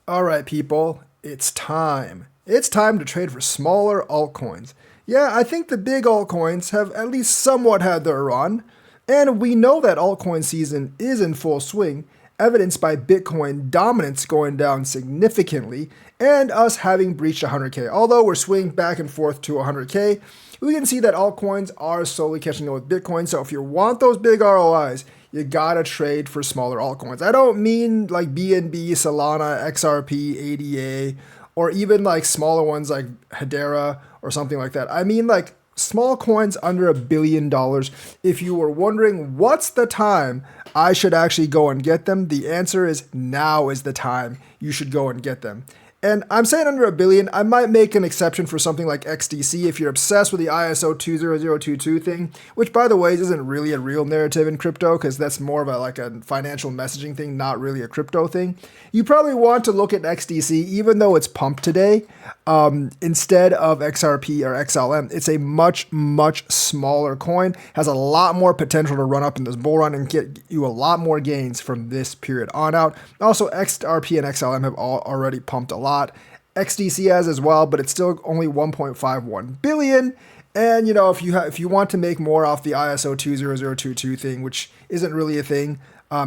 All right, people, it's time. It's time to trade for smaller altcoins. Yeah, I think the big altcoins have at least somewhat had their run, and we know that altcoin season is in full swing, evidenced by Bitcoin dominance going down significantly and us having breached 100K. Although we're swinging back and forth to 100K, we can see that altcoins are slowly catching up with Bitcoin. So if you want those big ROIs, you gotta trade for smaller altcoins. I don't mean like BNB, Solana, XRP, ADA, or even like smaller ones like Hedera or something like that. I mean like small coins under $1 billion. If you were wondering what's the time I should actually go and get them, the answer is now is the time you should go and get them. And I'm saying under $1 billion. I might make an exception for something like XDC if you're obsessed with the ISO 20022 thing, which by the way isn't really a real narrative in crypto because that's more of a financial messaging thing, not really a crypto thing. You probably want to look at XDC even though it's pumped today. Instead of XRP or XLM, it's a much smaller coin, has a lot more potential to run up in this bull run and get you a lot more gains from this period on out. Also, XRP and XLM have already pumped a lot. XDC has as well, but it's still only 1.51 billion. And if you want to make more off the ISO 20022 thing, which isn't really a thing,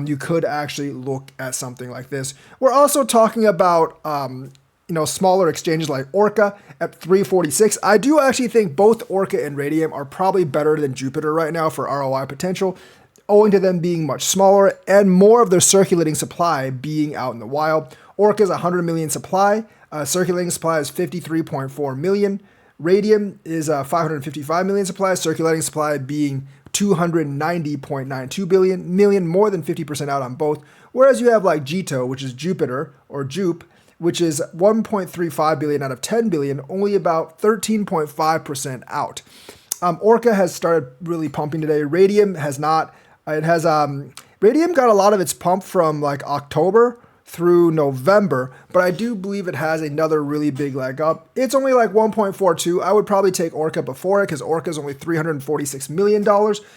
you could actually look at something like this. We're also talking about smaller exchanges like Orca at 346. I do actually think both Orca and Raydium are probably better than Jupiter right now for ROI potential, owing to them being much smaller and more of their circulating supply being out in the wild. Orca is 100 million supply. Circulating supply is 53.4 million. Raydium is 555 million supply. Circulating supply being 290.92 million, more than 50% out on both. Whereas you have like Jito, which is Jupiter or Jupe, which is 1.35 billion out of 10 billion, only about 13.5% out. Orca has started really pumping today. Raydium has not. Raydium got a lot of its pump from like October through November, but I do believe it has another really big leg up. It's only like 1.42. I would probably take Orca before it because Orca is only $346 million.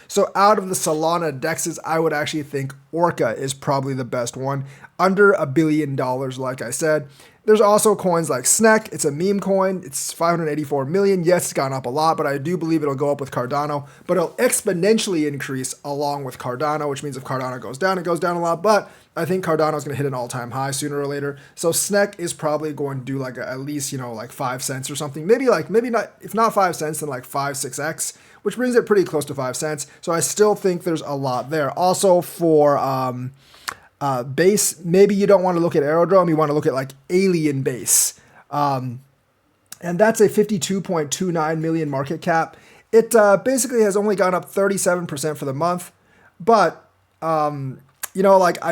So out of the Solana dexes, I would actually think Orca is probably the best one. Under $1 billion, like I said. There's also coins like Snek. It's a meme coin. It's 584 million. Yes, it's gone up a lot, but I do believe it'll go up with Cardano. But it'll exponentially increase along with Cardano, which means if Cardano goes down, it goes down a lot. But I think Cardano is going to hit an all-time high sooner or later. So Snek is probably going to do like at least, like 5 cents or something. Maybe not, if not 5 cents, then like 5-6x, which brings it pretty close to 5 cents. So I still think there's a lot there. Also for base, maybe you don't want to look at Aerodrome, you want to look at like Alien Base. And that's a 52.29 million market cap. It basically has only gone up 37% for the month. But, I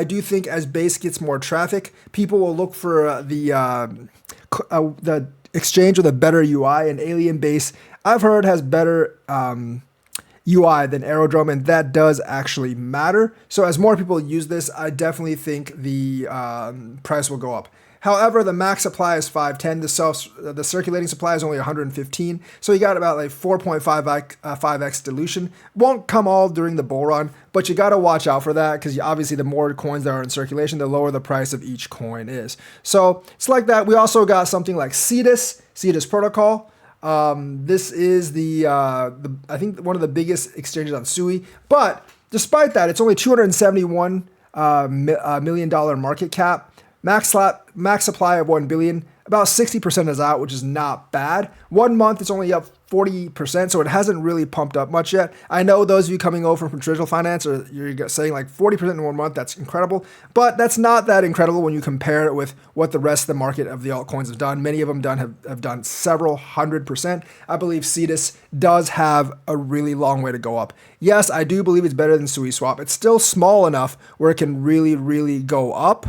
do think as Base gets more traffic, people will look for the exchange with a better UI, and Alien Base, I've heard, has better UI than Aerodrome, and that does actually matter. So as more people use this, I definitely think the price will go up. However, the max supply is 510. The circulating supply is only 115. So you got about like 4.5x dilution. Won't come all during the bull run, but you got to watch out for that because obviously the more coins that are in circulation, the lower the price of each coin is. So it's like that. We also got something like Cetus Protocol. This is the I think one of the biggest exchanges on Sui, but despite that, it's only $271 million market cap. Max supply of 1 billion. About 60% is out, which is not bad. 1 month, it's only up 40%, so it hasn't really pumped up much yet. I know those of you coming over from traditional finance you're saying like 40% in 1 month, that's incredible. But that's not that incredible when you compare it with what the rest of the market of the altcoins have done. Many of them have done several 100%. I believe Cetus does have a really long way to go up. Yes, I do believe it's better than SuiSwap. It's still small enough where it can really go up.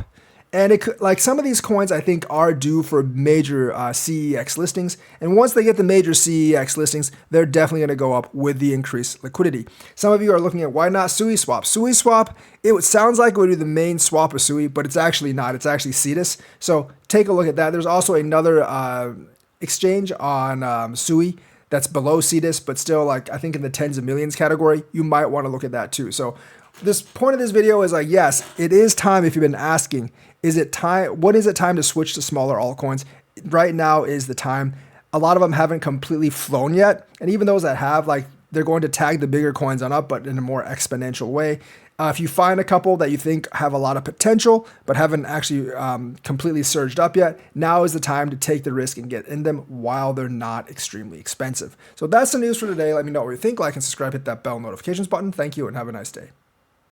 And it could, like some of these coins, I think are due for major CEX listings. And once they get the major CEX listings, they're definitely going to go up with the increased liquidity. Some of you are looking at why not SuiSwap. SuiSwap, sounds like it would be the main swap of Sui, but it's actually not. It's actually Cetus. So take a look at that. There's also another exchange on Sui that's below Cetus, but still like I think in the tens of millions category. You might want to look at that too. So this point of this video is like, yes, it is time if you've been asking. Is it time? When is it time to switch to smaller altcoins? Right now is the time. A lot of them haven't completely flown yet, and even those that have, like, they're going to tag the bigger coins on up, but in a more exponential way. If you find a couple that you think have a lot of potential, but haven't actually completely surged up yet, now is the time to take the risk and get in them while they're not extremely expensive. So that's the news for today. Let me know what you think. Like and subscribe, hit that bell notifications button. Thank you and have a nice day.